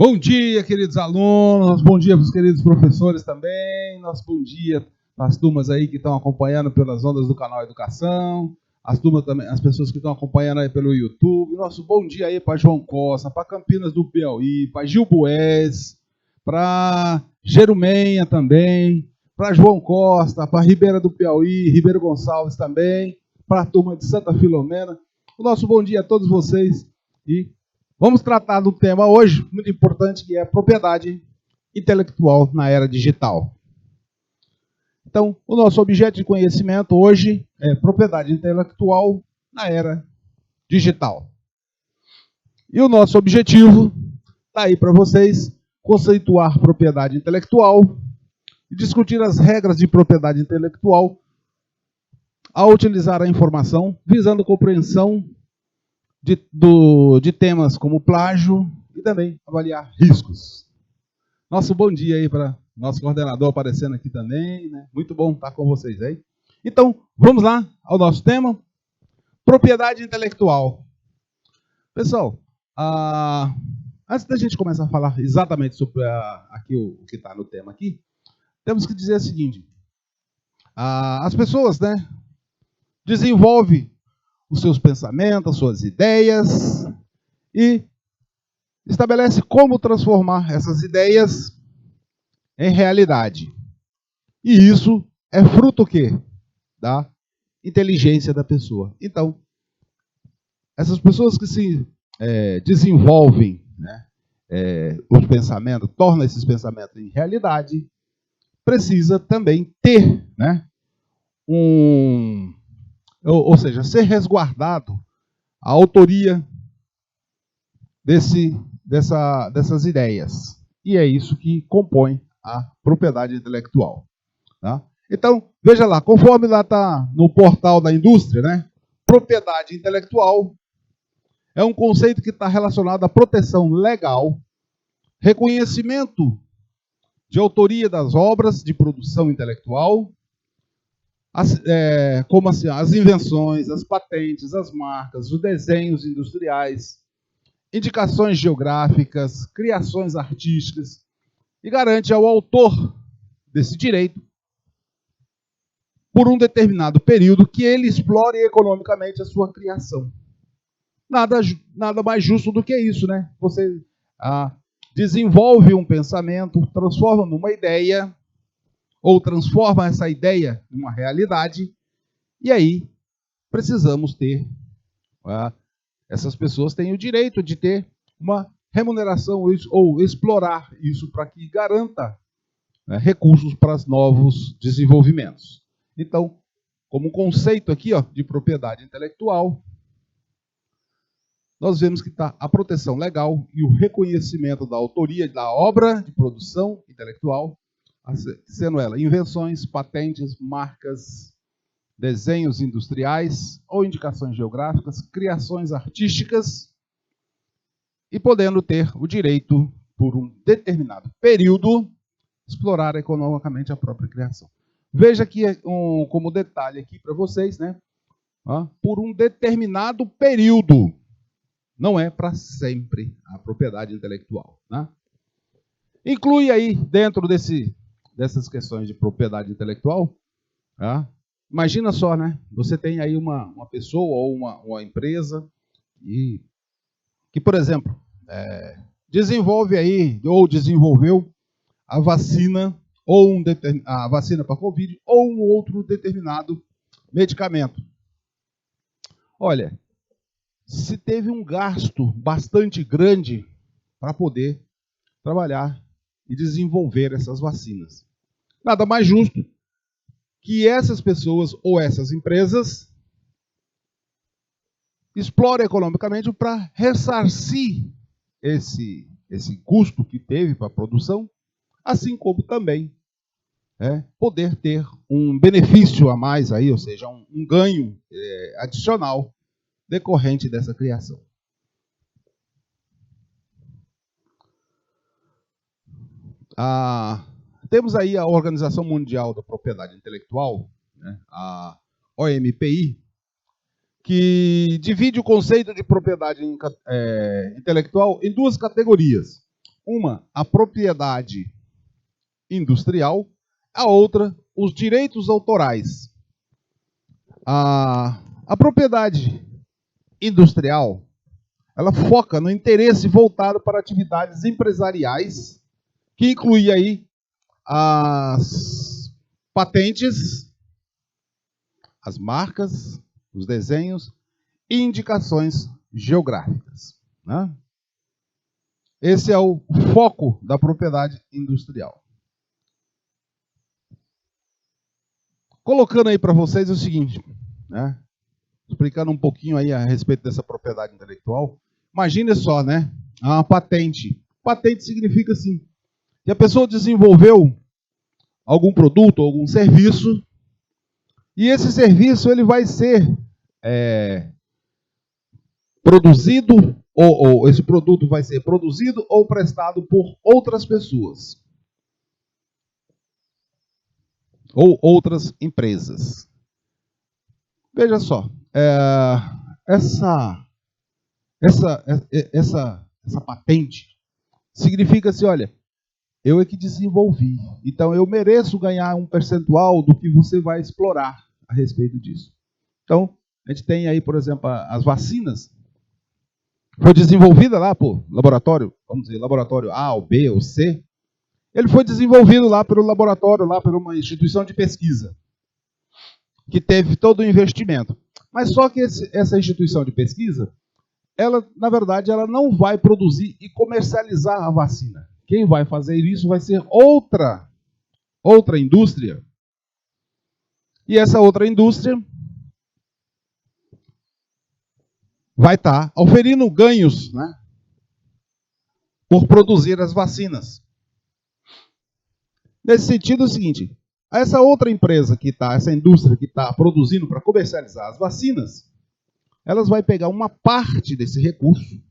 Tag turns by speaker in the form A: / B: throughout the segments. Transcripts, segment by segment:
A: Bom dia, queridos alunos, bom dia para os queridos professores também, nosso bom dia para as turmas aí que estão acompanhando pelas ondas do canal Educação, as turmas também, as pessoas que estão acompanhando aí pelo YouTube, nosso bom dia aí para João Costa, para Campinas do Piauí, para Gil Bués, para Jerumenha também, para João Costa, para Ribeira do Piauí, Ribeiro Gonçalves também, para a turma de Santa Filomena. O nosso bom dia a todos vocês e vamos tratar do tema hoje, muito importante, que é propriedade intelectual na era digital. Então, o nosso objeto de conhecimento hoje é propriedade intelectual na era digital. E o nosso objetivo está aí para vocês, conceituar propriedade intelectual e discutir as regras de propriedade intelectual ao utilizar a informação, visando a compreensão de temas como plágio e também avaliar riscos. Nosso bom dia aí para nosso coordenador aparecendo aqui também, né? Muito bom estar com vocês aí. Então, vamos lá ao nosso tema, propriedade intelectual. Pessoal, antes da gente começar a falar exatamente sobre aqui o que está no tema aqui, temos que dizer o seguinte, as pessoas, né, desenvolvem os seus pensamentos, as suas ideias e estabelece como transformar essas ideias em realidade. E isso é fruto o quê? Da inteligência da pessoa. Então, essas pessoas que se desenvolvem, né, os pensamentos, tornam esses pensamentos em realidade, precisa também ter, né, ou seja, ser resguardado a autoria dessas ideias. E é isso que compõe a propriedade intelectual. Tá? Então, veja lá, conforme lá está no portal da indústria, né, propriedade intelectual é um conceito que está relacionado à proteção legal, reconhecimento de autoria das obras de produção intelectual, como assim, as invenções, as patentes, as marcas, os desenhos industriais, indicações geográficas, criações artísticas, e garante ao autor desse direito, por um determinado período, que ele explore economicamente a sua criação. Nada mais justo do que isso, né? Você desenvolve um pensamento, transforma numa ideia, ou transforma essa ideia numa realidade, e aí precisamos ter, essas pessoas têm o direito de ter uma remuneração ou explorar isso para que garanta, né, recursos para os novos desenvolvimentos. Então, como conceito aqui, de propriedade intelectual, nós vemos que está a proteção legal e o reconhecimento da autoria da obra de produção intelectual, sendo ela invenções, patentes, marcas, desenhos industriais ou indicações geográficas, criações artísticas, e podendo ter o direito, por um determinado período, explorar economicamente a própria criação. Veja aqui como detalhe aqui para vocês, né? Por um determinado período. Não é para sempre a propriedade intelectual. Né? Inclui aí, dentro dessas questões de propriedade intelectual, imagina só, né? Você tem aí uma pessoa ou uma empresa que, por exemplo, desenvolve aí, ou desenvolveu a vacina, ou a vacina para Covid, ou um outro determinado medicamento. Olha, se teve um gasto bastante grande para poder trabalhar e desenvolver essas vacinas. Nada mais justo que essas pessoas ou essas empresas explorem economicamente para ressarcir esse custo que teve para a produção, assim como também poder ter um benefício a mais aí, ou seja, um ganho adicional decorrente dessa criação. Temos aí a Organização Mundial da Propriedade Intelectual, né, a OMPI, que divide o conceito de propriedade intelectual em duas categorias. Uma, a propriedade industrial, a outra, os direitos autorais. A propriedade industrial, ela foca no interesse voltado para atividades empresariais, que inclui aí as patentes, as marcas, os desenhos e indicações geográficas, né? Esse é o foco da propriedade industrial. Colocando aí para vocês o seguinte, né? Explicando um pouquinho aí a respeito dessa propriedade intelectual. Imagine só, né? Uma patente. Patente significa assim, que a pessoa desenvolveu algum produto, algum serviço, e esse serviço ele vai ser produzido, ou esse produto vai ser produzido ou prestado por outras pessoas. Ou outras empresas. Veja só, essa patente significa assim, olha, eu é que desenvolvi, então eu mereço ganhar um percentual do que você vai explorar a respeito disso. Então, a gente tem aí, por exemplo, as vacinas. Foi desenvolvida lá por laboratório, vamos dizer, laboratório A, ou B, ou C. Ele foi desenvolvido lá pelo laboratório, lá por uma instituição de pesquisa, que teve todo o investimento. Mas só que essa instituição de pesquisa, ela, na verdade, ela não vai produzir e comercializar a vacina. Quem vai fazer isso vai ser outra indústria. E essa outra indústria vai estar oferindo ganhos, né, por produzir as vacinas. Nesse sentido é o seguinte, essa outra empresa que está, essa indústria que está produzindo para comercializar as vacinas, elas vai pegar uma parte desse recurso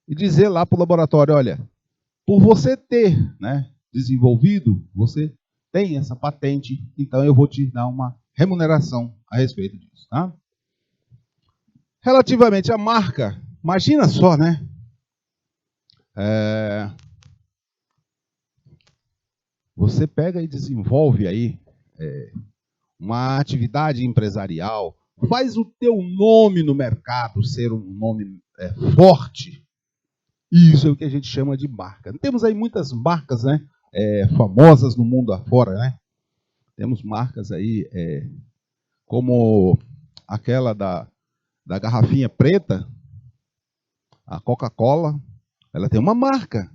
A: e dizer lá para o laboratório, olha, por você ter, né, desenvolvido, você tem essa patente, então eu vou te dar uma remuneração a respeito disso, tá? Relativamente à marca, imagina só, né? Você pega e desenvolve aí uma atividade empresarial, faz o teu nome no mercado ser um nome forte. Isso é o que a gente chama de marca. Temos aí muitas marcas, né, famosas no mundo afora, né? Temos marcas aí como aquela da garrafinha preta, a Coca-Cola, ela tem uma marca.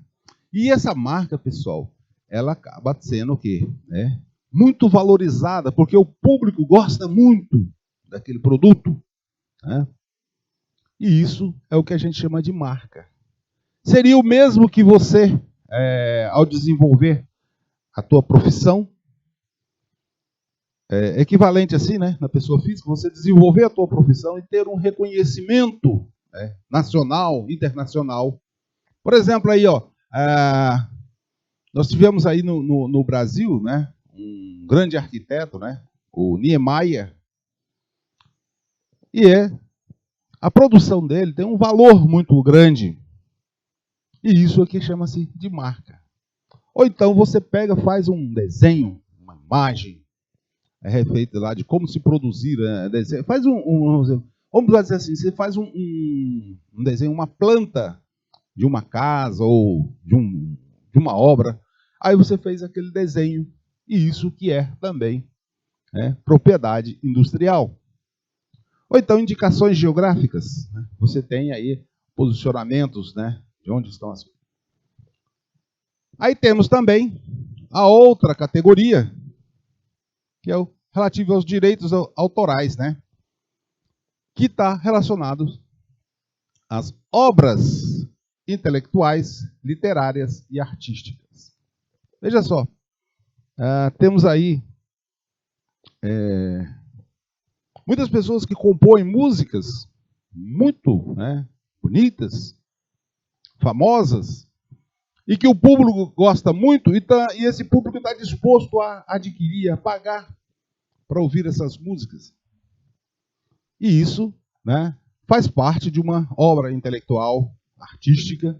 A: E essa marca, pessoal, ela acaba sendo o quê? Muito valorizada, porque o público gosta muito daquele produto, né? E isso é o que a gente chama de marca. Seria o mesmo que você, ao desenvolver a tua profissão, equivalente assim, né, na pessoa física, você desenvolver a tua profissão e ter um reconhecimento nacional, internacional. Por exemplo, aí, ó, nós tivemos aí no Brasil, né, um grande arquiteto, né, o Niemeyer, e a produção dele tem um valor muito grande. E isso aqui chama-se de marca. Ou então você pega, faz um desenho, uma imagem, feita lá de como se produzir desenho. Faz vamos dizer assim, você faz um desenho, uma planta de uma casa ou de uma obra. Aí você fez aquele desenho. E isso que é também propriedade industrial. Ou então indicações geográficas. Né? Você tem aí posicionamentos, né, de onde estão as coisas. Aí temos também a outra categoria, que é o relativo aos direitos autorais, né? Que está relacionado às obras intelectuais, literárias e artísticas. Veja só, temos aí muitas pessoas que compõem músicas muito bonitas, famosas, e que o público gosta muito, e esse público está disposto a adquirir, a pagar para ouvir essas músicas. E isso, né, faz parte de uma obra intelectual, artística.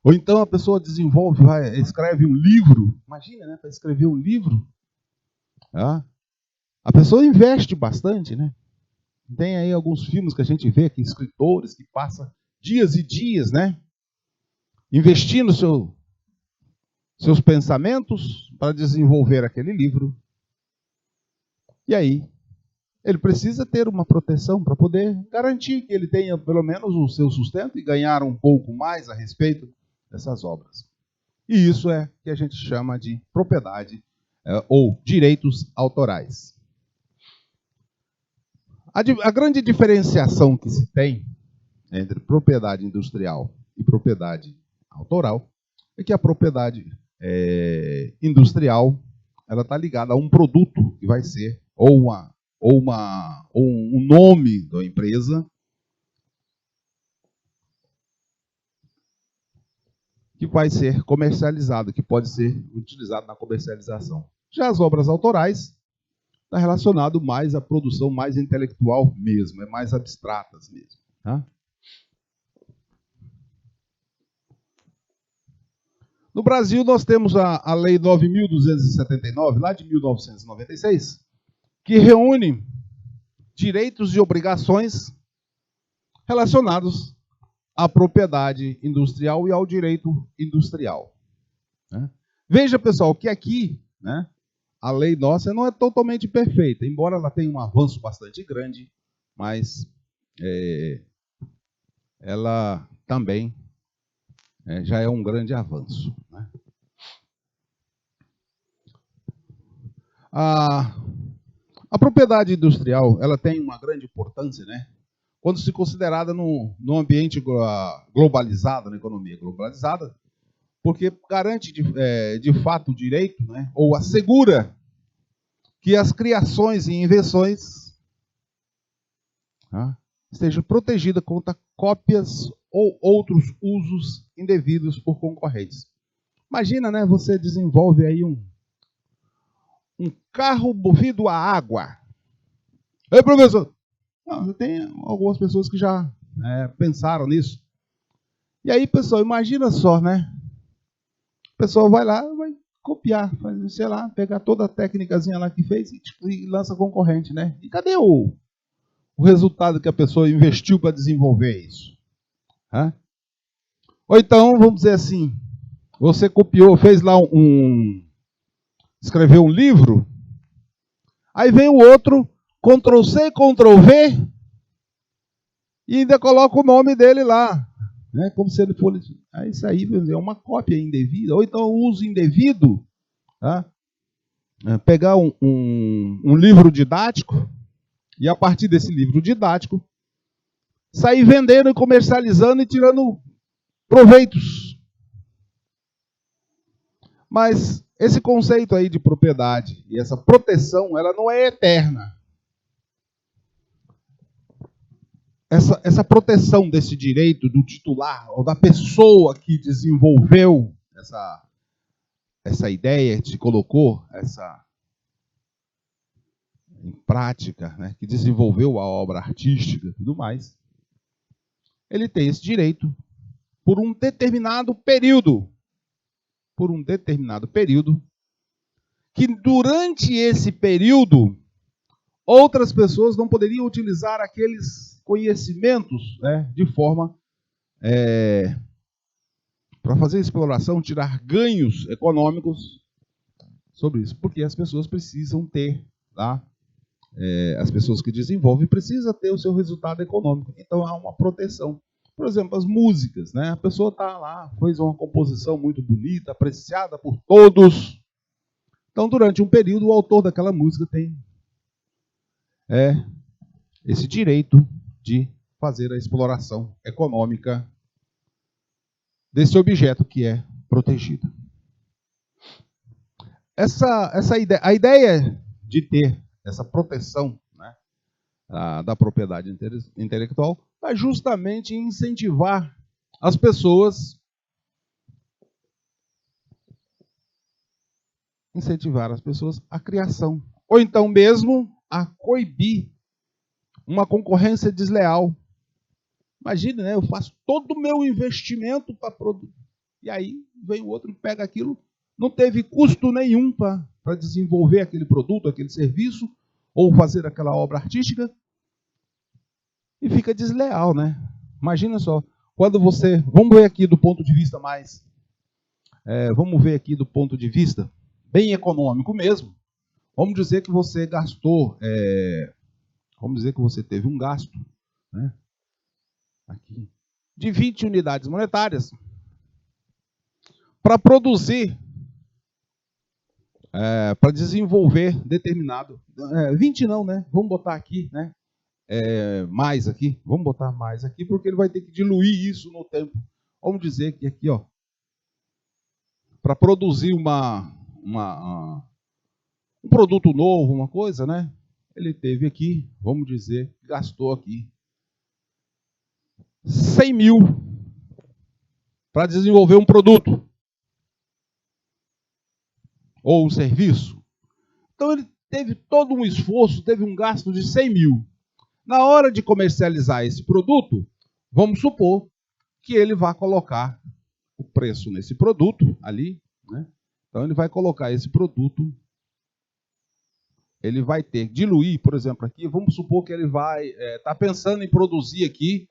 A: Ou então a pessoa desenvolve, escreve um livro. Imagina, né? Para escrever um livro. Tá? A pessoa investe bastante, né? Tem aí alguns filmes que a gente vê que escritores que passam dias e dias, né? Investindo seus pensamentos para desenvolver aquele livro. E aí, ele precisa ter uma proteção para poder garantir que ele tenha pelo menos o seu sustento e ganhar um pouco mais a respeito dessas obras. E isso é que a gente chama de propriedade ou direitos autorais. A grande diferenciação que se tem entre propriedade industrial e propriedade autoral é que a propriedade industrial ela está ligada a um produto que vai ser ou um nome da empresa que vai ser comercializado, que pode ser utilizado na comercialização. Já as obras autorais está relacionado mais à produção mais intelectual mesmo, é mais abstratas mesmo. Tá? No Brasil, nós temos a Lei 9.279, lá de 1996, que reúne direitos e obrigações relacionados à propriedade industrial e ao direito industrial. Né? Veja, pessoal, que aqui, né, a lei nossa não é totalmente perfeita, embora ela tenha um avanço bastante grande, mas ela também já é um grande avanço. Né? A propriedade industrial ela tem uma grande importância, né? Quando se considerada no ambiente globalizado, na economia globalizada, porque garante de fato o direito, né? Ou assegura que as criações e invenções estejam protegidas contra cópias ou outros usos indevidos por concorrentes. Imagina, né? Você desenvolve aí um carro movido a água. Ei, professor! Não, tem algumas pessoas que já pensaram nisso. E aí, pessoal, imagina só, né? O pessoal vai lá, vai copiar, sei lá, pegar toda a técnicazinha lá que fez e lança concorrente, né? E cadê o resultado que a pessoa investiu para desenvolver isso? Ou então, vamos dizer assim, você copiou, fez lá escreveu um livro, aí vem o outro, Ctrl+C, Ctrl+V, e ainda coloca o nome dele lá. Né? Como se ele fosse... Isso aí é uma cópia indevida, ou então uso indevido. Tá? Pegar um livro didático, e a partir desse livro didático, sair vendendo, comercializando e tirando proveitos. Mas esse conceito aí de propriedade e essa proteção, ela não é eterna. Essa proteção desse direito do titular ou da pessoa que desenvolveu essa ideia, que colocou em prática, né, que desenvolveu a obra artística e tudo mais, ele tem esse direito por um determinado período. Por um determinado período, que durante esse período, outras pessoas não poderiam utilizar aqueles conhecimentos, né, de forma para fazer exploração, tirar ganhos econômicos sobre isso. Porque as pessoas precisam ter, tá? As pessoas que desenvolvem precisam ter o seu resultado econômico. Então há uma proteção. Por exemplo, as músicas, né? A pessoa está lá, fez uma composição muito bonita, apreciada por todos. Então, durante um período, o autor daquela música tem esse direito de fazer a exploração econômica desse objeto que é protegido. A ideia de ter essa proteção, né, da propriedade intelectual é justamente incentivar as pessoas à criação, ou então mesmo a coibir uma concorrência desleal. Imagine, né? Eu faço todo o meu investimento para produzir. E aí vem o outro e pega aquilo, não teve custo nenhum para desenvolver aquele produto, aquele serviço, ou fazer aquela obra artística, e fica desleal, né? Imagina só, quando você... Vamos ver aqui do ponto de vista mais... vamos ver aqui do ponto de vista bem econômico mesmo. Vamos dizer que você gastou... vamos dizer que você teve um gasto, né? Aqui, de 20 unidades monetárias para produzir, para desenvolver determinado... 20 não, né? Vamos botar aqui, né? Mais aqui, vamos botar mais aqui, porque ele vai ter que diluir isso no tempo. Vamos dizer que aqui, ó, para produzir um produto novo, uma coisa, né? Ele teve aqui, vamos dizer, gastou aqui 100 mil para desenvolver um produto ou um serviço. Então ele teve todo um esforço, teve um gasto de 100 mil. Na hora de comercializar esse produto, vamos supor que ele vai colocar o preço nesse produto ali, né? Então ele vai colocar esse produto, ele vai ter que diluir, por exemplo, aqui, vamos supor que ele vai estar pensando em produzir aqui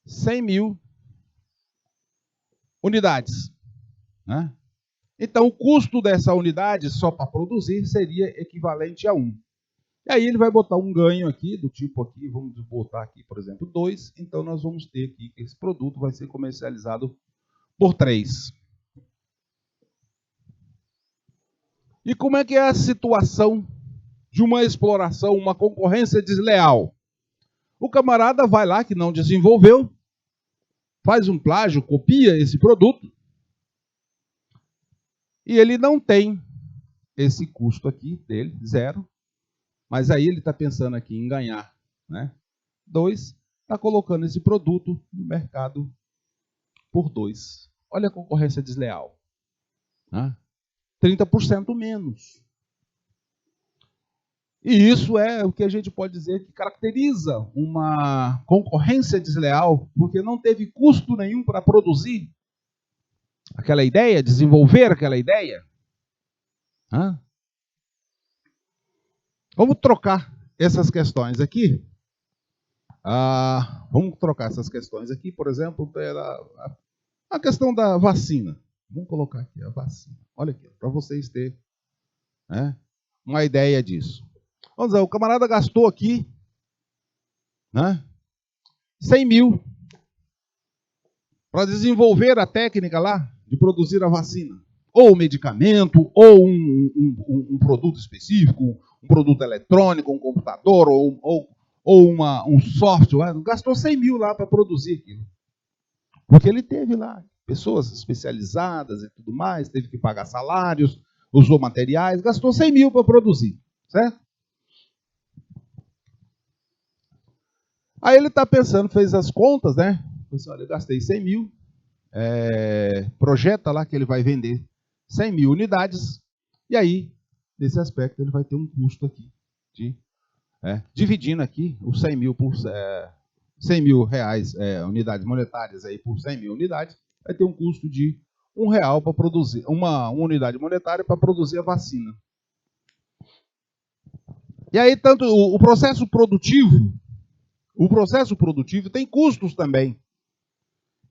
A: 100 mil unidades, né? Então o custo dessa unidade só para produzir seria equivalente a 1. E aí ele vai botar um ganho aqui, do tipo aqui, vamos botar aqui, por exemplo, 2. Então nós vamos ter aqui que esse produto vai ser comercializado por 3. E como é que é a situação de uma exploração, uma concorrência desleal? O camarada vai lá que não desenvolveu, faz um plágio, copia esse produto, e ele não tem esse custo aqui dele, 0. Mas aí ele está pensando aqui em ganhar, né? 2, está colocando esse produto no mercado por 2. Olha a concorrência desleal, né? 30% menos. E isso é o que a gente pode dizer que caracteriza uma concorrência desleal, porque não teve custo nenhum para produzir aquela ideia, desenvolver aquela ideia. Vamos trocar essas questões aqui. Vamos trocar essas questões aqui, por exemplo, pela a questão da vacina. Vamos colocar aqui a vacina. Olha aqui, para vocês terem, né, uma ideia disso. Vamos dizer, o camarada gastou aqui, né, 100 mil para desenvolver a técnica lá de produzir a vacina. Ou medicamento, ou um produto específico, um produto eletrônico, um computador, ou um software. Gastou 100 mil lá para produzir aquilo. Porque ele teve lá pessoas especializadas e tudo mais, teve que pagar salários, usou materiais, gastou 100 mil para produzir, certo? Aí ele está pensando, fez as contas, né? Pensou, olha, eu gastei 100 mil, projeta lá que ele vai vender 100 mil unidades, e aí, nesse aspecto, ele vai ter um custo aqui, dividindo aqui os 100 mil por 100 mil reais, unidades monetárias aí por 100 mil unidades, vai ter um custo de R$1 para produzir, uma unidade monetária para produzir a vacina. E aí, tanto o processo produtivo tem custos também.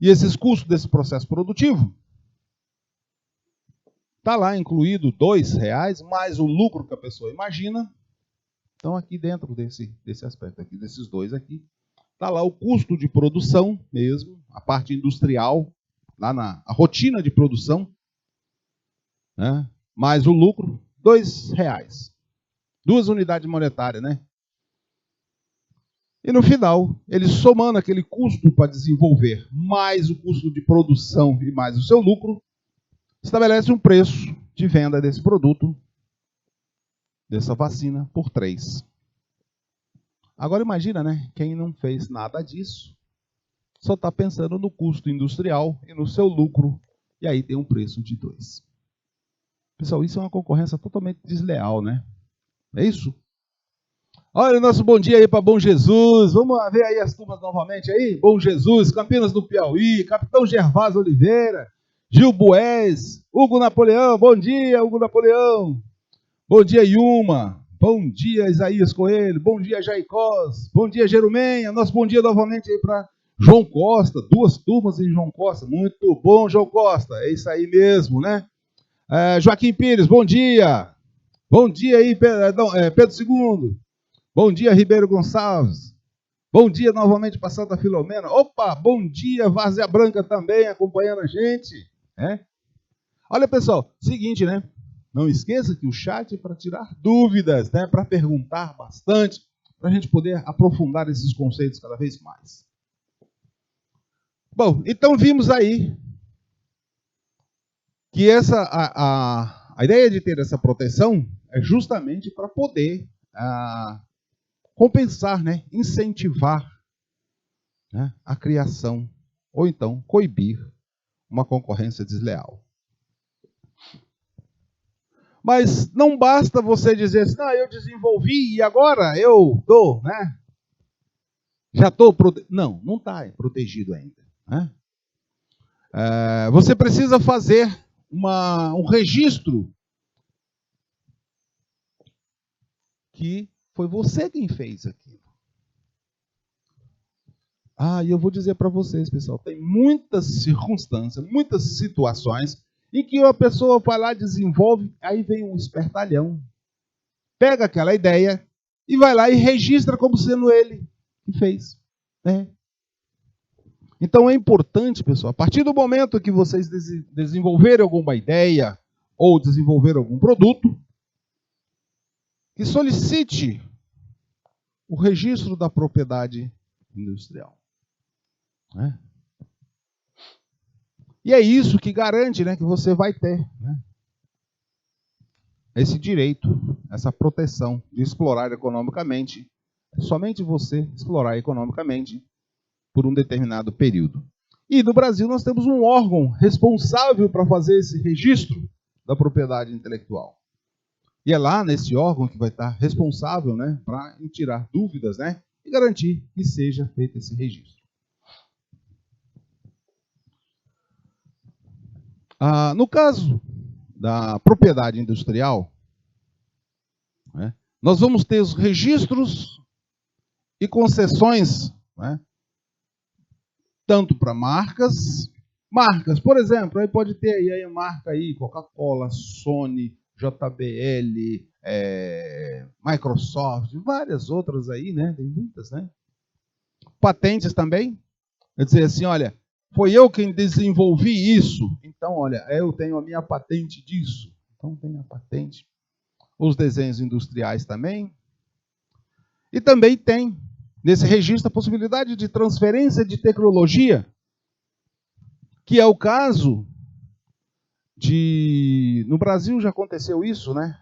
A: E esses custos desse processo produtivo está lá incluído R$2, mais o lucro que a pessoa imagina. Então, aqui dentro desse aspecto aqui, desses dois aqui, está lá o custo de produção mesmo, a parte industrial, lá a rotina de produção, né? Mais o lucro, R$2. 2 unidades monetárias, né? E no final, ele somando aquele custo para desenvolver, mais o custo de produção e mais o seu lucro, estabelece um preço de venda desse produto, dessa vacina, por 3. Agora imagina, né? Quem não fez nada disso, só está pensando no custo industrial e no seu lucro, e aí tem um preço de 2. Pessoal, isso é uma concorrência totalmente desleal, né? É isso? Olha o nosso bom dia aí para Bom Jesus. Vamos ver aí as turmas novamente aí. Bom Jesus, Campinas do Piauí, Capitão Gervásio Oliveira, Gil Bués, Hugo Napoleão. Bom dia, Hugo Napoleão. Bom dia, Yuma. Bom dia, Isaías Coelho. Bom dia, Jaicós. Bom dia, Jerumenha. Nosso bom dia novamente aí para João Costa. 2 turmas em João Costa. Muito bom, João Costa. É isso aí mesmo, né? Joaquim Pires, bom dia. Bom dia aí, Pedro II. Bom dia, Ribeiro Gonçalves. Bom dia novamente para Santa Filomena. Opa, bom dia, Várzea Branca também acompanhando a gente. Olha, pessoal, seguinte, né? Não esqueça que o chat é para tirar dúvidas, né? Para perguntar bastante, para a gente poder aprofundar esses conceitos cada vez mais. Bom, então vimos aí que a ideia de ter essa proteção é justamente para poder compensar, né? Incentivar, né? A criação, ou então coibir uma concorrência desleal. Mas não basta você dizer assim, eu desenvolvi e agora eu estou, né? Já estou protegido. Não está protegido ainda. Né? Você precisa fazer um registro que foi você quem fez aquilo. E eu vou dizer para vocês, pessoal, tem muitas circunstâncias, muitas situações em que a pessoa vai lá, desenvolve, aí vem um espertalhão, pega aquela ideia e vai lá e registra como sendo ele que fez. Né? Então é importante, pessoal, a partir do momento que vocês desenvolverem alguma ideia ou desenvolver algum produto, que solicite o registro da propriedade industrial. Né? E é isso que garante, né, que você vai ter, né, esse direito, essa proteção de explorar economicamente, somente você explorar economicamente por um determinado período. E no Brasil nós temos um órgão responsável para fazer esse registro da propriedade intelectual. E é lá nesse órgão que vai estar responsável, né, para tirar dúvidas, né, e garantir que seja feito esse registro. No caso da propriedade industrial, né, nós vamos ter os registros e concessões, né, tanto para marcas, por exemplo, aí pode ter aí a marca aí, Coca-Cola, Sony, JBL, Microsoft, várias outras aí, né? Tem muitas, né? Patentes também. Quer dizer assim, olha, foi eu quem desenvolvi isso. Então, olha, eu tenho a minha patente disso. Então, tem a patente. Os desenhos industriais também. E também tem, nesse registro, a possibilidade de transferência de tecnologia, que é o caso de... No Brasil já aconteceu isso, né?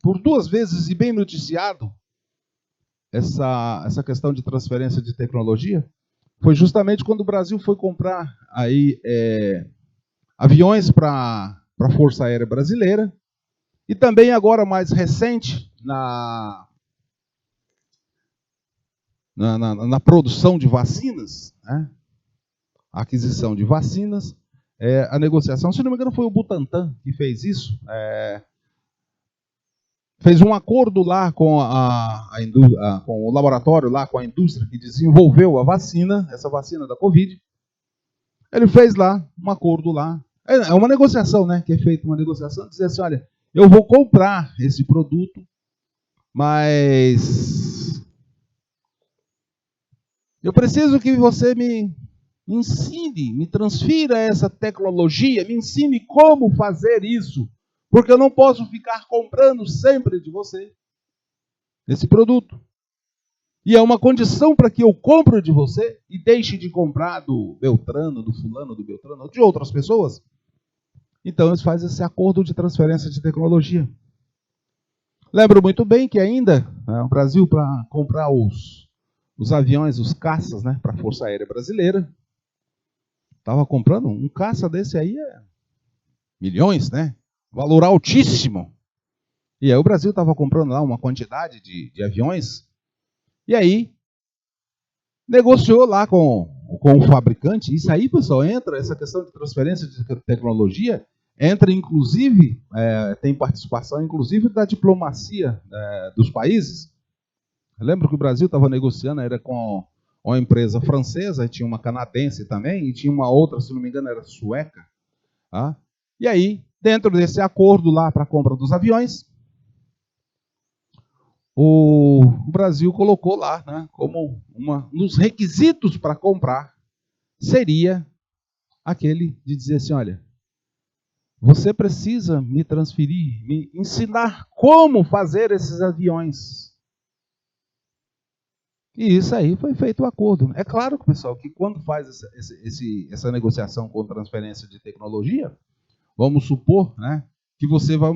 A: Por 2 vezes e bem noticiado, essa questão de transferência de tecnologia, foi justamente quando o Brasil foi comprar aí, aviões para a Força Aérea Brasileira, e também agora mais recente, na produção de vacinas, né? A aquisição de vacinas, a negociação, se não me engano foi o Butantan que fez isso, fez um acordo lá com com o laboratório, lá com a indústria que desenvolveu a vacina, essa vacina da Covid. Ele fez lá um acordo lá. É uma negociação, né? Que é feita uma negociação, dizer assim, olha, eu vou comprar esse produto, mas eu preciso que você me ensine, me transfira essa tecnologia, me ensine como fazer isso. Porque eu não posso ficar comprando sempre de você esse produto. E é uma condição para que eu compre de você e deixe de comprar do Beltrano, do fulano, do Beltrano, ou de outras pessoas. Então eles fazem esse acordo de transferência de tecnologia. Lembro muito bem que ainda o Brasil, para comprar os aviões, os caças, né, para a Força Aérea Brasileira, estava comprando um caça desse aí, milhões, né? Valor altíssimo. E aí o Brasil estava comprando lá uma quantidade de aviões, e aí negociou lá com o fabricante. Isso aí, pessoal, entra, essa questão de transferência de tecnologia, entra inclusive, tem participação inclusive da diplomacia dos países. Eu lembro que o Brasil estava negociando, era com uma empresa francesa, tinha uma canadense também, e tinha uma outra, se não me engano, era sueca. Tá? E aí, dentro desse acordo lá para a compra dos aviões, o Brasil colocou lá, né, como nos requisitos para comprar, seria aquele de dizer assim, olha, você precisa me transferir, me ensinar como fazer esses aviões. E isso aí foi feito o acordo. É claro, pessoal, que quando faz essa negociação com transferência de tecnologia, vamos supor, né, que você vai,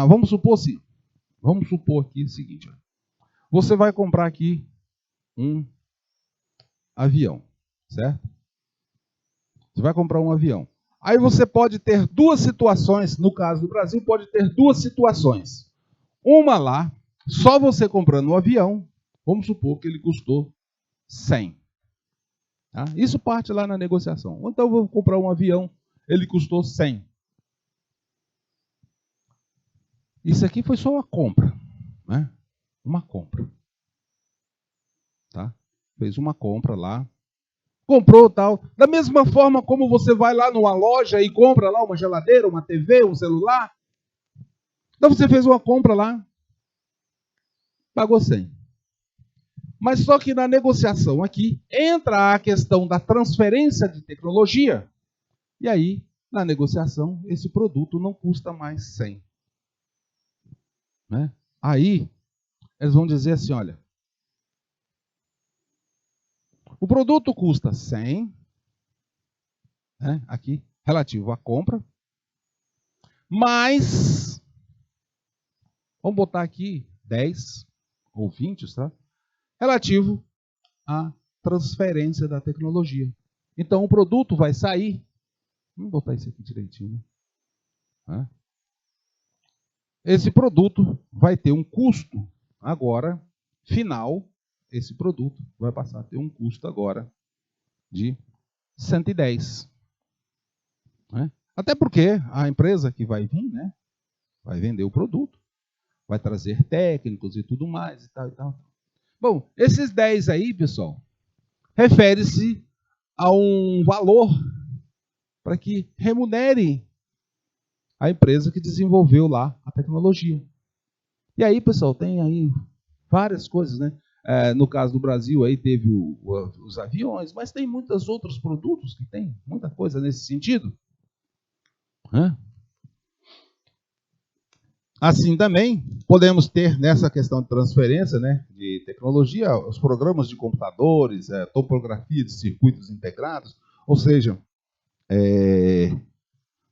A: vamos supor aqui o seguinte, ó, você vai comprar aqui um avião, certo? Você vai comprar um avião. Aí você pode ter duas situações, no caso do Brasil, pode ter duas situações. Uma lá, só você comprando o avião, vamos supor que ele custou 100. Tá? Isso parte lá na negociação. Então eu vou comprar um avião, ele custou 100. Isso aqui foi só uma compra, né? Uma compra. Tá? Fez uma compra lá, comprou tal. Da mesma forma como você vai lá numa loja e compra lá uma geladeira, uma TV, um celular. Então você fez uma compra lá, pagou 100. Mas só que na negociação aqui entra a questão da transferência de tecnologia. E aí, na negociação, esse produto não custa mais 100. Né? Aí, eles vão dizer assim, olha, o produto custa 100, né, aqui, relativo à compra, mas, vamos botar aqui 10 ou 20, tá? Relativo à transferência da tecnologia. Então, o produto vai sair, vamos botar isso aqui direitinho, né? Esse produto vai ter um custo agora, final, esse produto vai passar a ter um custo agora de 110. Né? Até porque a empresa que vai vir, né, vai vender o produto, vai trazer técnicos e tudo mais e tal e tal. Bom, esses 10 aí, pessoal, refere-se a um valor para que remunere a empresa que desenvolveu lá a tecnologia. E aí, pessoal, tem aí várias coisas, né? No caso do Brasil, aí teve os aviões, mas tem muitos outros produtos que tem muita coisa nesse sentido. Assim também, podemos ter nessa questão de transferência, né, de tecnologia, os programas de computadores, topografia de circuitos integrados, ou seja,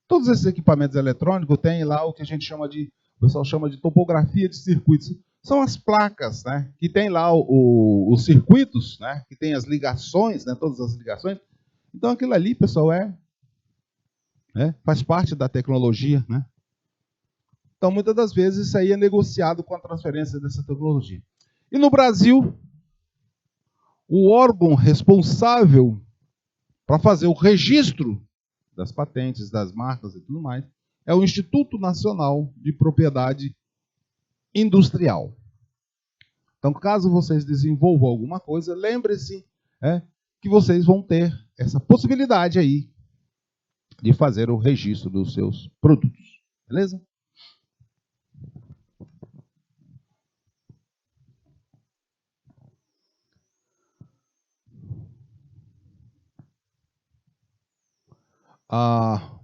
A: todos esses equipamentos eletrônicos têm lá o que a gente chama de, o pessoal chama de topografia de circuitos. São as placas, né, que tem lá os circuitos, né, que tem as ligações, né, todas as ligações. Então aquilo ali, pessoal, faz parte da tecnologia, né? Então, muitas das vezes, isso aí é negociado com a transferência dessa tecnologia. E no Brasil, o órgão responsável para fazer o registro das patentes, das marcas e tudo mais, é o Instituto Nacional de Propriedade Industrial. Então, caso vocês desenvolvam alguma coisa, lembre-se que vocês vão ter essa possibilidade aí de fazer o registro dos seus produtos. Beleza? A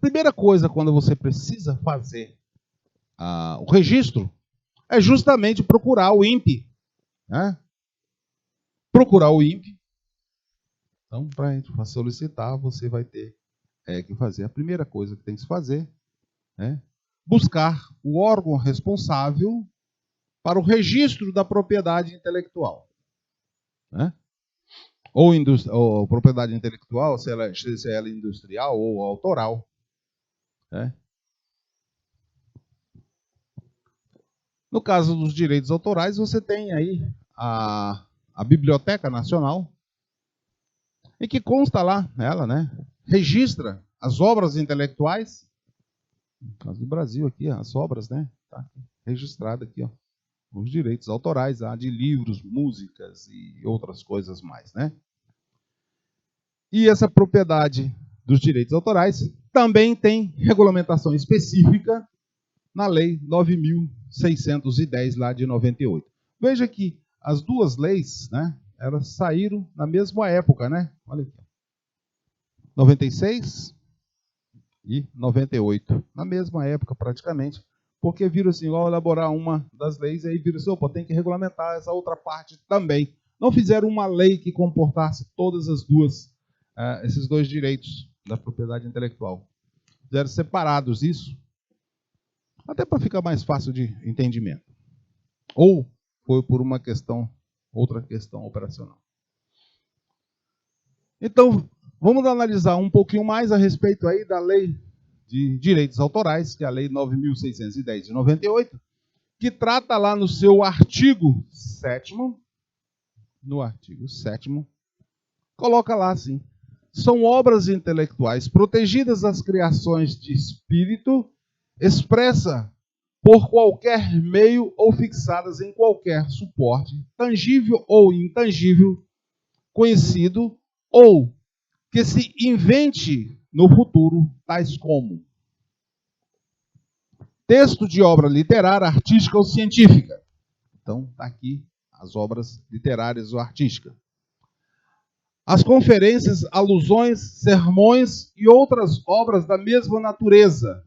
A: primeira coisa quando você precisa fazer o registro é justamente procurar o INPE. Né? Procurar o INPE. Então, para solicitar, você vai ter que fazer. A primeira coisa que tem que se fazer é buscar o órgão responsável para o registro da propriedade intelectual. Né? Ou propriedade intelectual, se ela é industrial ou autoral. Né? No caso dos direitos autorais, você tem aí a Biblioteca Nacional, em que consta lá, ela, né, registra as obras intelectuais, no caso do Brasil aqui, as obras, né, tá registrada aqui, ó, os direitos autorais, de livros, músicas e outras coisas mais, né. E essa propriedade dos direitos autorais também tem regulamentação específica na Lei 9.610, lá de 98. Veja que as duas leis, né, elas saíram na mesma época, né? Olha aqui. 96 e 98. Na mesma época, praticamente. Porque viram assim, ao elaborar uma das leis, aí viram assim, opa, tem que regulamentar essa outra parte também. Não fizeram uma lei que comportasse todas as duas, esses dois direitos da propriedade intelectual. Fizeram separados isso, até para ficar mais fácil de entendimento. Ou foi por uma questão, outra questão operacional. Então, vamos analisar um pouquinho mais a respeito aí da Lei de Direitos Autorais, que é a Lei 9.610 de 98, que trata lá no seu artigo 7º, coloca lá assim: são obras intelectuais protegidas as criações de espírito, expressa por qualquer meio ou fixadas em qualquer suporte, tangível ou intangível, conhecido ou que se invente no futuro, tais como texto de obra literária, artística ou científica. Então, está aqui as obras literárias ou artísticas. As conferências, alusões, sermões e outras obras da mesma natureza.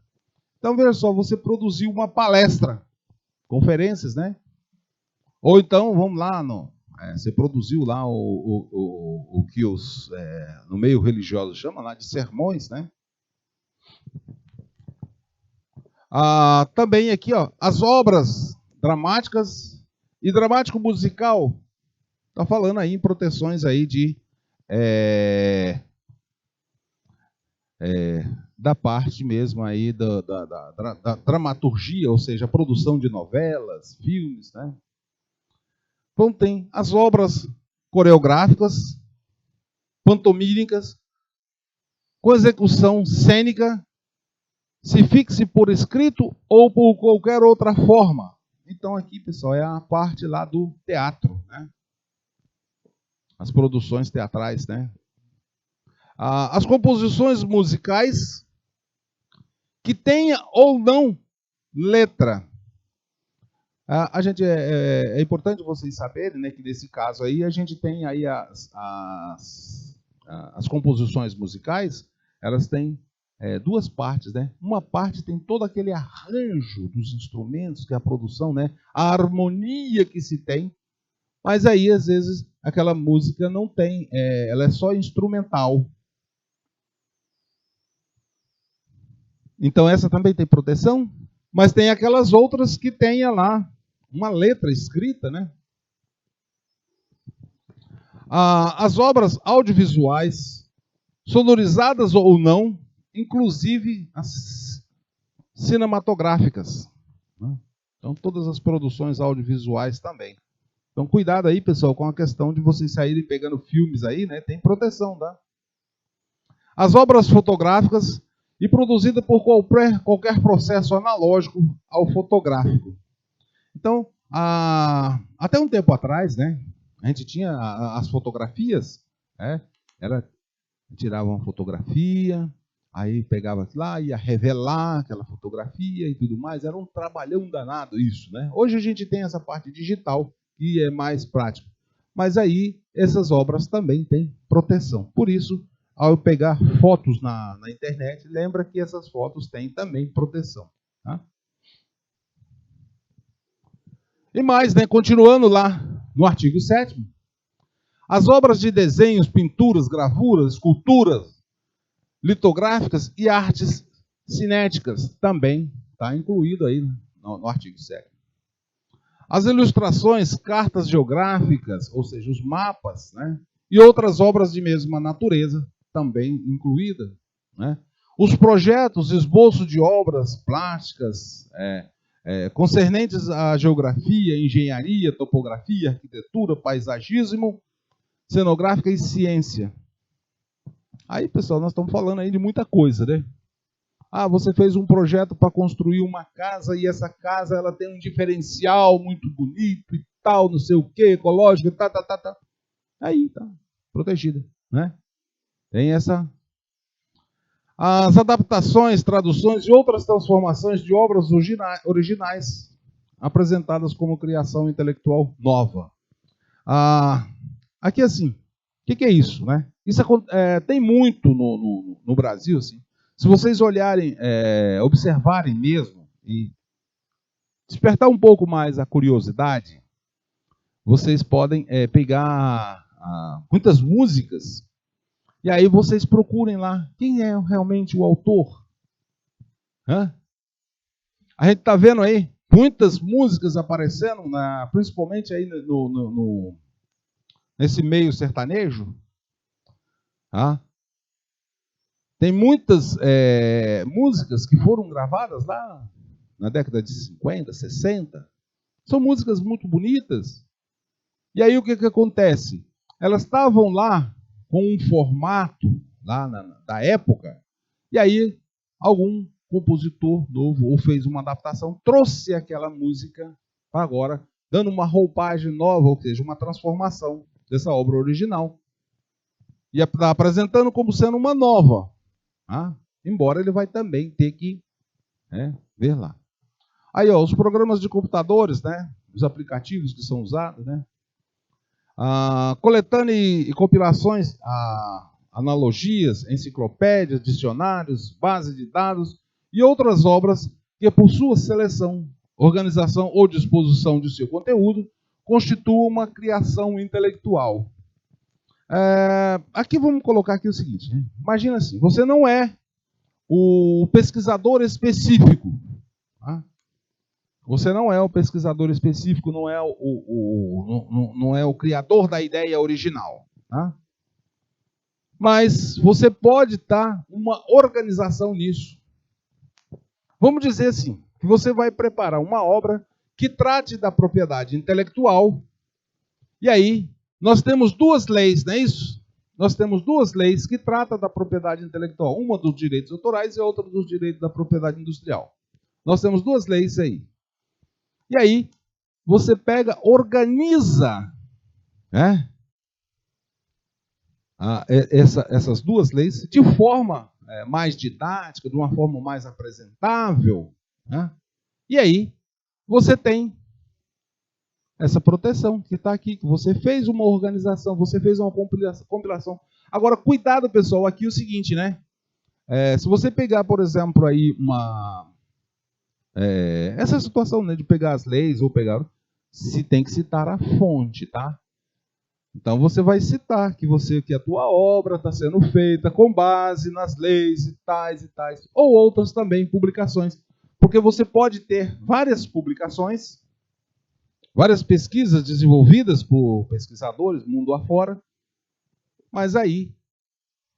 A: Então, veja só, você produziu uma palestra, conferências, né? Ou então, vamos lá, você produziu lá o que no meio religioso chama lá de sermões, né? Também aqui, ó, as obras dramáticas e dramático musical. Está falando aí em proteções aí da parte mesmo aí da dramaturgia, ou seja, a produção de novelas, filmes, né? Então tem as obras coreográficas, pantomímicas, com execução cênica, se fixe por escrito ou por qualquer outra forma. Então aqui, pessoal, é a parte lá do teatro, né? As produções teatrais, né? As composições musicais que tenha ou não letra. É importante vocês saberem, né, que nesse caso aí a gente tem aí as composições musicais, elas têm duas partes, né? Uma parte tem todo aquele arranjo dos instrumentos, que é a produção, né? A harmonia que se tem, mas aí às vezes aquela música não tem, ela é só instrumental. Então essa também tem proteção, mas tem aquelas outras que tenha lá uma letra escrita, né? As obras audiovisuais, sonorizadas ou não, inclusive as cinematográficas, né? Então todas as produções audiovisuais também. Então cuidado aí, pessoal, com a questão de vocês saírem pegando filmes aí, né? Tem proteção, tá? As obras fotográficas e produzida por qualquer processo analógico ao fotográfico. Então, até um tempo atrás, né, a gente tinha as fotografias, tirava uma fotografia, aí pegava lá, ia revelar aquela fotografia e tudo mais, era um trabalhão danado isso, né? Hoje a gente tem essa parte digital, que é mais prático, mas aí essas obras também têm proteção. Por isso, ao pegar fotos na internet, lembra que essas fotos têm também proteção. Tá? E mais, né, continuando lá no artigo 7º, as obras de desenhos, pinturas, gravuras, esculturas, litográficas e artes cinéticas também está incluído aí no artigo 7º. As ilustrações, cartas geográficas, ou seja, os mapas, né, e outras obras de mesma natureza, também incluída, né? Os projetos, esboço de obras plásticas, concernentes à geografia, engenharia, topografia, arquitetura, paisagismo, cenográfica e ciência. Aí, pessoal, nós estamos falando aí de muita coisa, né? Você fez um projeto para construir uma casa e essa casa ela tem um diferencial muito bonito e tal, não sei o quê, ecológico, tá. Aí, tá protegida, né? Tem essa... As adaptações, traduções e outras transformações de obras originais apresentadas como criação intelectual nova. Aqui, assim, o que é isso, né? Isso tem muito no Brasil, assim. Se vocês olharem, observarem mesmo e despertar um pouco mais a curiosidade, vocês podem pegar muitas músicas e aí vocês procurem lá quem é realmente o autor. A gente está vendo aí muitas músicas aparecendo, principalmente aí nesse meio sertanejo. Tem muitas músicas que foram gravadas lá na década de 50, 60. São músicas muito bonitas. E aí o que acontece? Elas estavam lá com um formato lá da época, e aí algum compositor novo ou fez uma adaptação, trouxe aquela música para agora, dando uma roupagem nova, ou seja, uma transformação dessa obra original. E apresentando como sendo uma nova. Embora ele vai também ter que ver lá. Aí, os programas de computadores, né? Os aplicativos que são usados, né? Coletando e compilações, analogias, enciclopédias, dicionários, bases de dados e outras obras que, por sua seleção, organização ou disposição de seu conteúdo, constituam uma criação intelectual. Aqui vamos colocar aqui o seguinte, né? Imagina assim, você não é o pesquisador específico. Você não é o pesquisador específico, não é o criador da ideia original. Mas você pode estar uma organização nisso. Vamos dizer assim, que você vai preparar uma obra que trate da propriedade intelectual. E aí, nós temos duas leis, não é isso? Nós temos duas leis que tratam da propriedade intelectual. Uma dos direitos autorais e outra dos direitos da propriedade industrial. Nós temos duas leis aí. E aí, você pega, organiza essas duas leis de forma mais didática, de uma forma mais apresentável. E aí, você tem essa proteção que está aqui, que você fez uma organização, você fez uma compilação. Agora, cuidado, pessoal, aqui é o seguinte, né? Se você pegar, por exemplo, aí essa situação, né, de pegar as leis ou pegar, se tem que citar a fonte, tá? Então você vai citar que a tua obra está sendo feita com base nas leis e tais, ou outras também publicações, porque você pode ter várias publicações, várias pesquisas desenvolvidas por pesquisadores mundo afora, mas aí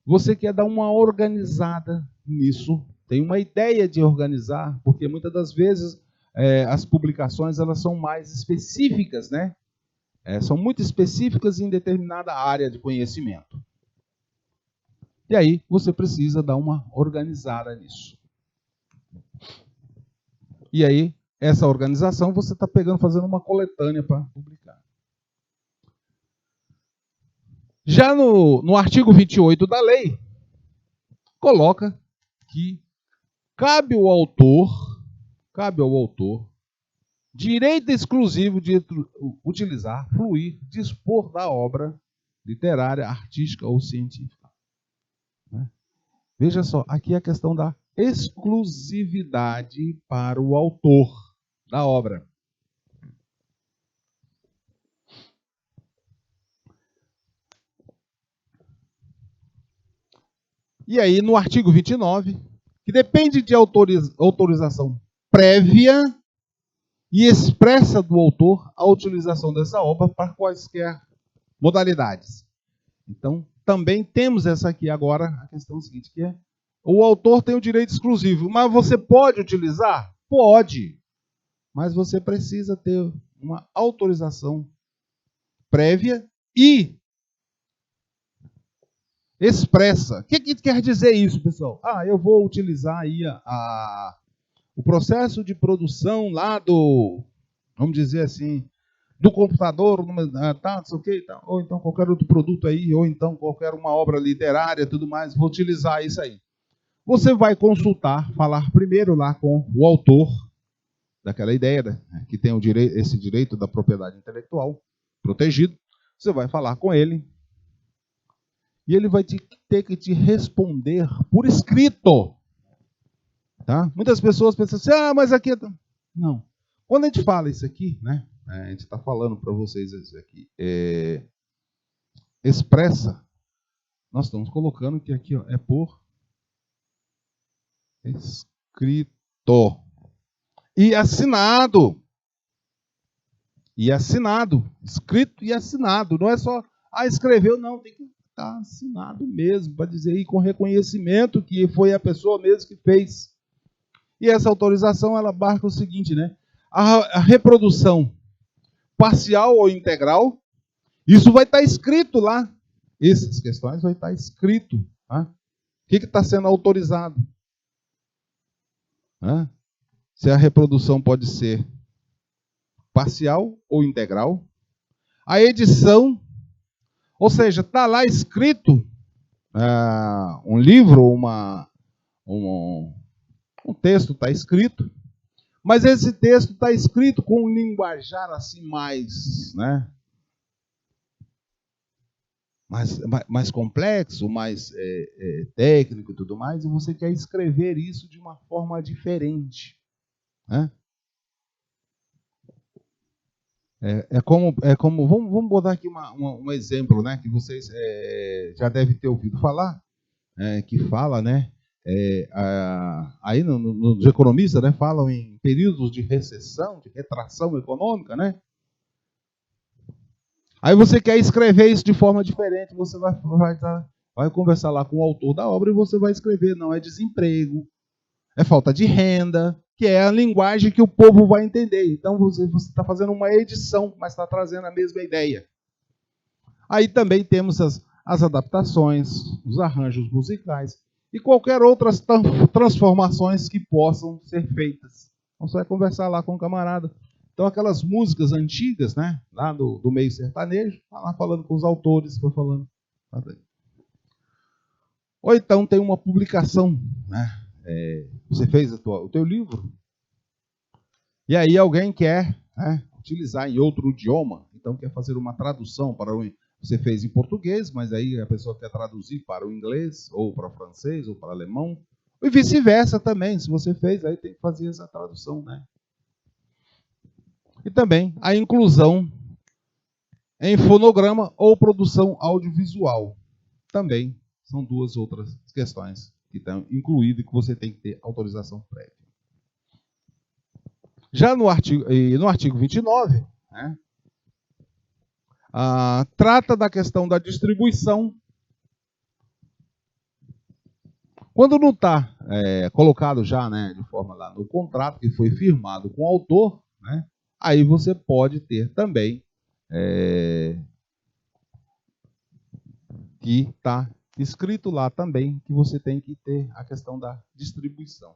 A: você quer dar uma organizada nisso. Tem uma ideia de organizar, porque muitas das vezes as publicações elas são mais específicas, né? São muito específicas em determinada área de conhecimento. E aí você precisa dar uma organizada nisso. E aí, essa organização você está fazendo uma coletânea para publicar. Já no artigo 28 da lei, coloca que cabe ao autor direito exclusivo de utilizar, fluir, dispor da obra literária, artística ou científica. Veja só, aqui é a questão da exclusividade para o autor da obra. E aí, no artigo 29, que depende de autorização prévia e expressa do autor a utilização dessa obra para quaisquer modalidades. Então, também temos essa aqui agora, a questão seguinte, que é o autor tem o direito exclusivo, mas você pode utilizar? Pode. mas você precisa ter uma autorização prévia e expressa. O que quer dizer isso, pessoal? Eu vou utilizar aí o processo de produção lá do, vamos dizer assim, do computador, tá, não sei o que, tá, ou então qualquer outro produto aí, ou então qualquer uma obra literária, tudo mais, vou utilizar isso aí. Você vai consultar, falar primeiro lá com o autor daquela ideia, né, que tem esse direito da propriedade intelectual protegido. Você vai falar com ele e ele vai ter que te responder por escrito. Tá? Muitas pessoas pensam assim, mas aqui... Não. Quando a gente fala isso aqui, né, a gente está falando para vocês isso aqui, expressa, nós estamos colocando que aqui é por escrito. E assinado. E assinado. Escrito e assinado. Não é só, escreveu, não. Tem que estar assinado mesmo, para dizer aí com reconhecimento que foi a pessoa mesmo que fez. E essa autorização, ela abarca o seguinte, né? A reprodução parcial ou integral, isso vai estar escrito lá. Essas questões vai estar escrito. Tá? O que está sendo autorizado? Se a reprodução pode ser parcial ou integral. A edição, ou seja, está lá escrito um livro, um texto está escrito, mas esse texto está escrito com um linguajar assim mais, né, mais complexo, mais técnico e tudo mais, e você quer escrever isso de uma forma diferente. Né? Vamos botar aqui um exemplo, né, que vocês já devem ter ouvido falar, que fala, né, aí nos economistas, né, falam em períodos de recessão, de retração econômica, né? Aí você quer escrever isso de forma diferente, você vai conversar lá com o autor da obra e você vai escrever, não, é desemprego, é falta de renda, que é a linguagem que o povo vai entender. Então você está fazendo uma edição, mas está trazendo a mesma ideia. Aí também temos as adaptações, os arranjos musicais e qualquer outras transformações que possam ser feitas. Então você vai conversar lá com o camarada. Então aquelas músicas antigas, né, lá do meio sertanejo, tá lá falando com os autores, foi falando. Ou então tem uma publicação, né? Você fez o teu livro, e aí alguém quer, né, utilizar em outro idioma, então quer fazer uma tradução para você fez em português, mas aí a pessoa quer traduzir para o inglês, ou para o francês, ou para o alemão, e vice-versa também, se você fez, aí tem que fazer essa tradução, né? E também a inclusão em fonograma ou produção audiovisual. Também são duas outras questões que estão incluídas e que você tem que ter autorização prévia. Já no artigo 29, né, trata da questão da distribuição. Quando não está colocado já, né, de forma lá no contrato que foi firmado com o autor, né, aí você pode ter também que está escrito lá também que você tem que ter a questão da distribuição.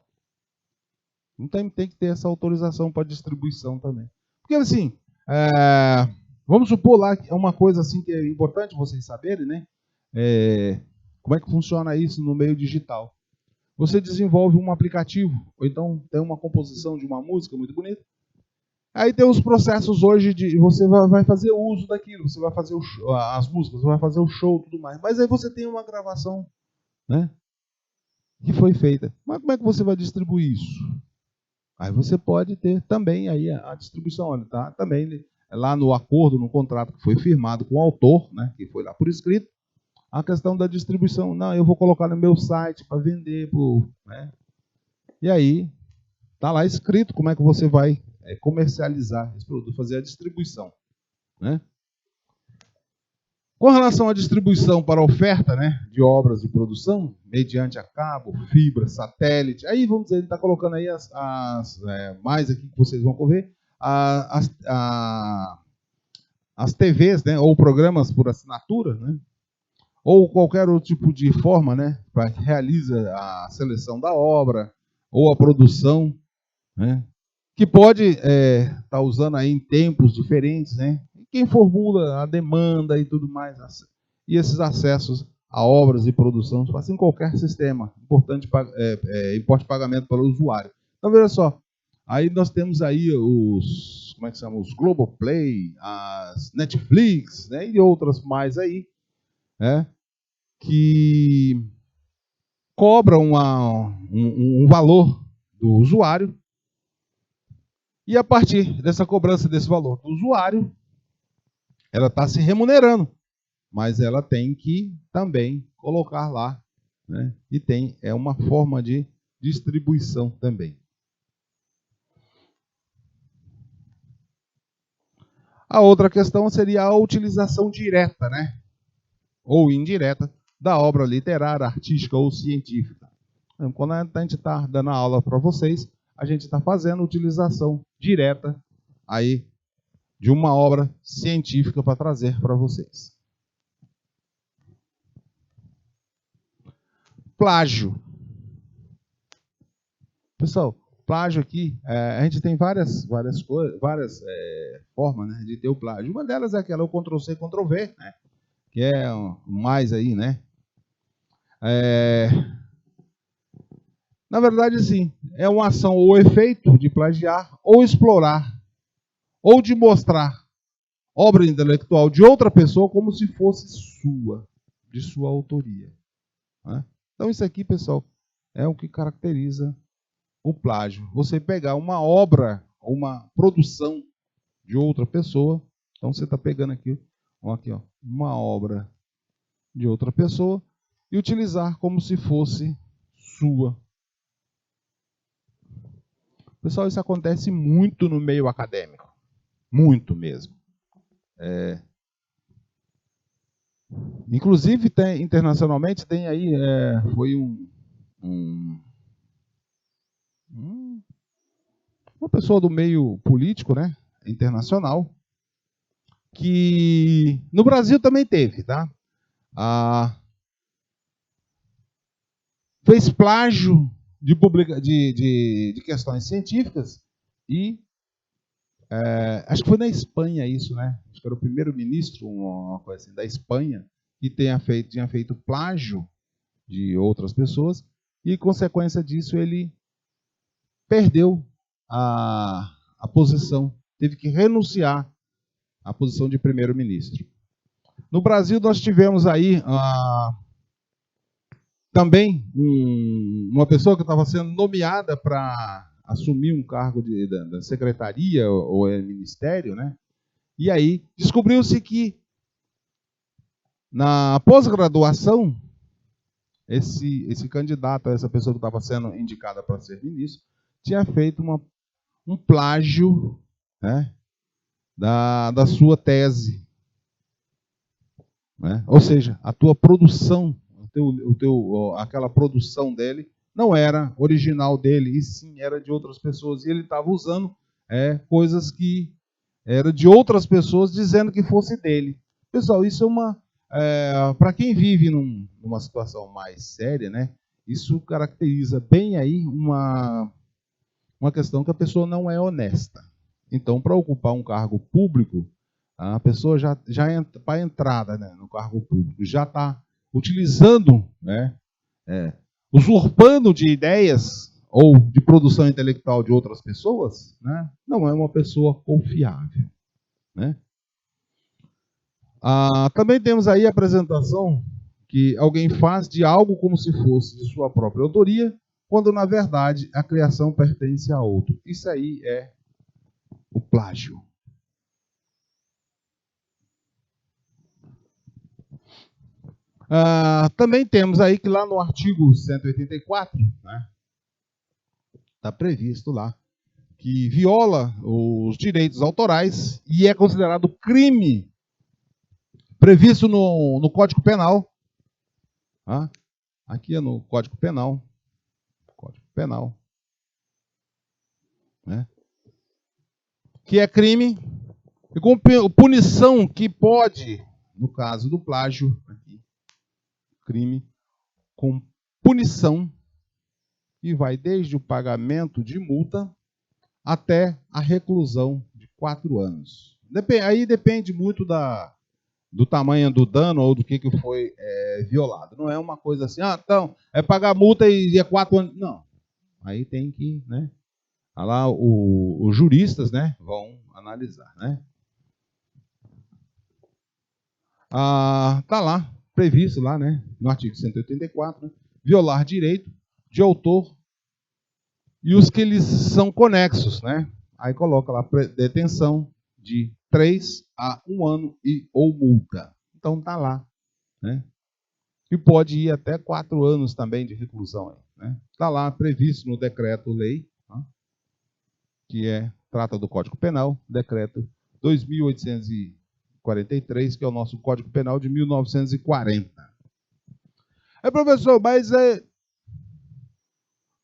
A: Então tem que ter essa autorização para distribuição também. Porque assim, vamos supor lá que é uma coisa assim que é importante vocês saberem, né? Como é que funciona isso no meio digital? Você desenvolve um aplicativo, ou então tem uma composição de uma música muito bonita. Aí tem os processos hoje de você vai fazer uso daquilo, você vai fazer as músicas, você vai fazer o show e tudo mais. Mas aí você tem uma gravação, né, que foi feita. Mas como é que você vai distribuir isso? Aí você pode ter também aí a distribuição, olha, tá? Também lá no acordo, no contrato que foi firmado com o autor, né, que foi lá por escrito, a questão da distribuição. Não, eu vou colocar no meu site para vender, né? E aí tá lá escrito como é que você vai comercializar esse produto, fazer a distribuição, né? Com relação à distribuição para oferta, né, de obras de produção, mediante a cabo, fibra, satélite, aí vamos dizer, ele está colocando aí mais aqui que vocês vão ver, as TVs, né, ou programas por assinatura, né, ou qualquer outro tipo de forma, né, que realiza a seleção da obra ou a produção, né, que pode estar usando aí em tempos diferentes, né? Quem formula a demanda e tudo mais, e esses acessos a obras e produção, assim qualquer sistema, importante importe de pagamento para o usuário. Então veja só, aí nós temos aí como é que chama? Os Globoplay, as Netflix, né? E outras mais aí, né? Que cobram um valor do usuário. E a partir dessa cobrança desse valor do usuário, ela está se remunerando, mas ela tem que também colocar lá, né? E é uma forma de distribuição também. A outra questão seria a utilização direta, né? Ou indireta da obra literária, artística ou científica. Então, quando a gente está dando a aula para vocês, a gente está fazendo utilização direta aí de uma obra científica para trazer para vocês. Plágio. Pessoal, plágio aqui, a gente tem várias formas, né, de ter o plágio. Uma delas é aquela o Ctrl+C, Ctrl+V, né, que é mais aí, né. Na verdade, sim, é uma ação ou efeito de plagiar, ou explorar, ou de mostrar obra intelectual de outra pessoa como se fosse sua, de sua autoria, né? Então isso aqui, pessoal, é o que caracteriza o plágio. Você pegar uma obra, uma produção de outra pessoa, então você está pegando aqui, ó, uma obra de outra pessoa e utilizar como se fosse sua. Pessoal, isso acontece muito no meio acadêmico, muito mesmo. Inclusive, internacionalmente, tem aí, foi uma pessoa do meio político, né, internacional, que no Brasil também teve, tá? Fez plágio de questões científicas e acho que foi na Espanha isso, né? Acho que era o primeiro-ministro, uma coisa assim, da Espanha, que tinha feito plágio de outras pessoas e, consequência disso, ele perdeu a posição, teve que renunciar à posição de primeiro-ministro. No Brasil, nós tivemos aí também uma pessoa que estava sendo nomeada para assumir um cargo da secretaria ou ministério, né? E aí descobriu-se que na pós-graduação, esse candidato, essa pessoa que estava sendo indicada para ser ministro, tinha feito um plágio, né, da sua tese, né? Ou seja, a tua produção, aquela produção dele não era original dele, e sim era de outras pessoas. E ele estava usando coisas que eram de outras pessoas, dizendo que fosse dele. Pessoal, isso para quem vive numa situação mais séria, né? Isso caracteriza bem aí uma questão que a pessoa não é honesta. Então, para ocupar um cargo público, a pessoa já para a entrada, né, no cargo público, já está utilizando, né, usurpando de ideias ou de produção intelectual de outras pessoas, né, não é uma pessoa confiável, né? Também temos aí a apresentação que alguém faz de algo como se fosse de sua própria autoria, quando na verdade a criação pertence a outro. Isso aí é o plágio. Também temos aí que lá no artigo 184, né, está previsto lá que viola os direitos autorais e é considerado crime previsto no Código Penal. Tá? Aqui é no Código Penal. Código Penal. Né? Que é crime e com punição que pode, no caso do plágio, aqui, crime com punição que vai desde o pagamento de multa até a reclusão de 4 anos. Aí depende muito do tamanho do dano ou do que foi violado. Não é uma coisa assim, então, é pagar multa e é 4 anos. Não. Aí tem que, né? Lá os juristas, né, vão analisar, né? Tá lá, previsto lá, né, no artigo 184, né, violar direito de autor e os que eles são conexos, né? Aí coloca lá detenção de 3 a 1 ano ou multa. Então tá lá, né? E pode ir até 4 anos também de reclusão, né? Tá lá previsto no decreto-lei, tá? Que trata do Código Penal, decreto 2843, que é o nosso Código Penal de 1940. Professor, mas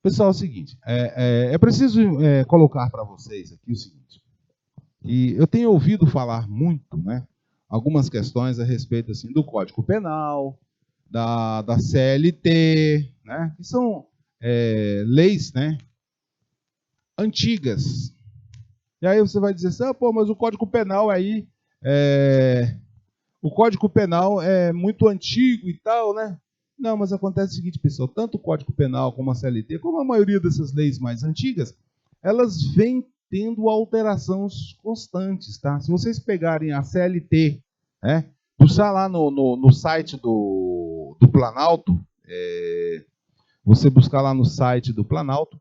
A: pessoal, é o seguinte, é preciso colocar para vocês aqui o seguinte, e eu tenho ouvido falar muito, né, algumas questões a respeito assim, do Código Penal, da CLT, né, que são leis, né, antigas. E aí você vai dizer assim, mas o Código Penal aí, o Código Penal é muito antigo e tal, né? Não, mas acontece o seguinte, pessoal, tanto o Código Penal como a CLT, como a maioria dessas leis mais antigas, elas vêm tendo alterações constantes, tá? Se vocês pegarem a CLT, buscar lá no site do Planalto, você buscar lá no site do Planalto,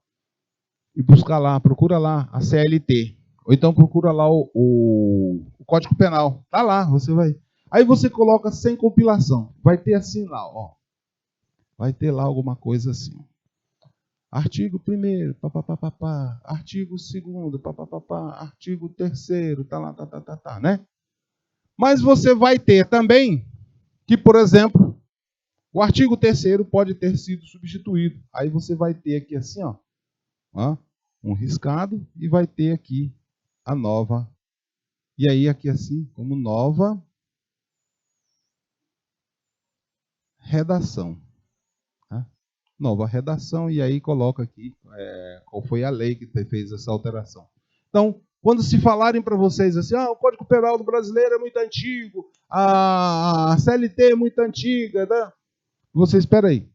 A: e buscar lá, procura lá a CLT, ou então procura lá o Código Penal, tá lá, você vai. Aí você coloca sem compilação, vai ter assim lá, ó. Vai ter lá alguma coisa assim. Artigo 1º, papapá, artigo 2º, papapá, artigo 3º, tá lá, tá, né? Mas você vai ter também que, por exemplo, o artigo 3º pode ter sido substituído. Aí você vai ter aqui assim, ó, um riscado e vai ter aqui a nova. E aí aqui assim, como nova redação. Nova redação, e aí coloca aqui qual foi a lei que fez essa alteração. Então, quando se falarem para vocês assim, o Código Penal do brasileiro é muito antigo, a CLT é muito antiga, né? Você espera aí.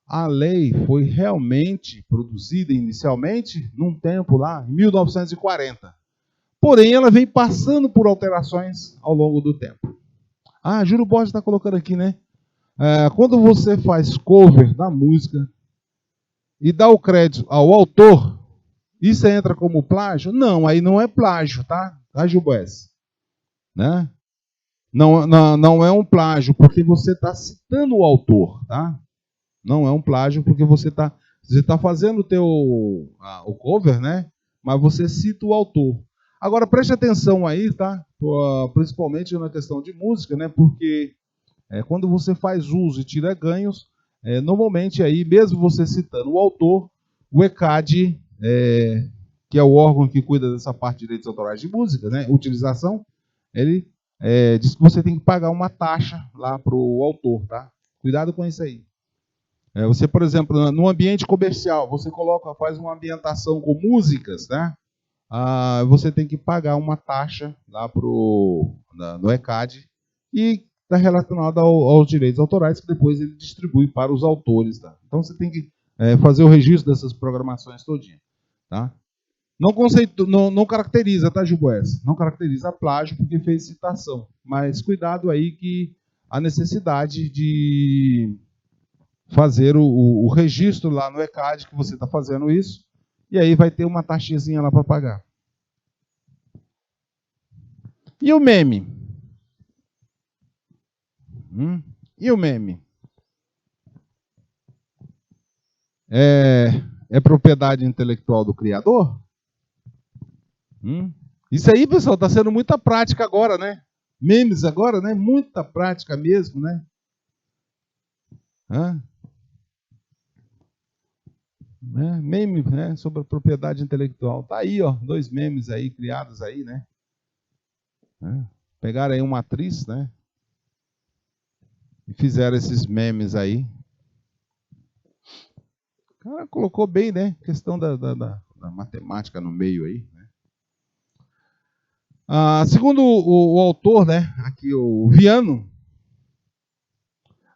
A: A lei foi realmente produzida inicialmente num tempo lá, em 1940. Porém, ela vem passando por alterações ao longo do tempo. Júlio Borges está colocando aqui, né? Quando você faz cover da música e dá o crédito ao autor, isso entra como plágio? Não, aí não é plágio, tá? Tá, Gilberto? Né? Não é um plágio, porque você está citando o autor, tá? Não é um plágio, porque você tá fazendo o cover, né? Mas você cita o autor. Agora, preste atenção aí, tá? Principalmente na questão de música, né? Porque quando você faz uso e tira ganhos, normalmente aí, mesmo você citando o autor, o ECAD, que é o órgão que cuida dessa parte de direitos autorais de música, né, utilização, ele diz que você tem que pagar uma taxa lá para o autor, tá? Cuidado com isso aí. Você, por exemplo, no ambiente comercial, você faz uma ambientação com músicas, né? Você tem que pagar uma taxa lá no ECAD e está relacionado aos direitos autorais que depois ele distribui para os autores. Tá? Então você tem que fazer o registro dessas programações todinha. Tá? Não caracteriza, tá, Gilboes? Não caracteriza plágio porque fez citação. Mas cuidado aí que a necessidade de fazer o registro lá no ECAD que você está fazendo isso, e aí vai ter uma taxinha lá para pagar. E o meme? E o meme? É propriedade intelectual do criador? Isso aí, pessoal, está sendo muita prática agora, né? Memes agora, né? Muita prática mesmo, né? Meme, né? Sobre a propriedade intelectual. Tá aí, ó, 2 memes aí criados aí, né? Pegaram aí uma atriz, né? E fizeram esses memes aí. O cara colocou bem, né? Questão da matemática no meio aí, né? Segundo o autor, né? Aqui o Viano,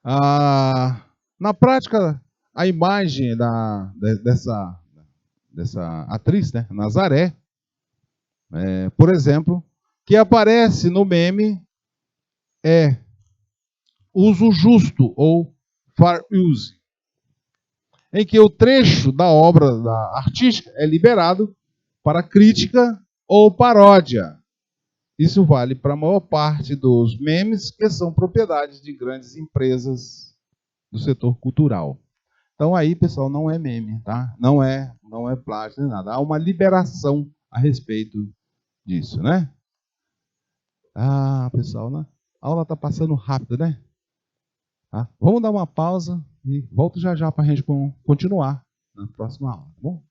A: na prática, a imagem dessa atriz, né? Nazaré, por exemplo, que aparece no meme é uso justo ou fair use, em que o trecho da obra artística é liberado para crítica ou paródia. Isso vale para a maior parte dos memes que são propriedades de grandes empresas do setor cultural. Então aí, pessoal, não é meme, tá? Não é plágio nem nada. Há uma liberação a respeito disso, né? Pessoal, né? A aula está passando rápido, né? Tá? Vamos dar uma pausa e volto já já para a gente continuar na próxima aula, tá bom?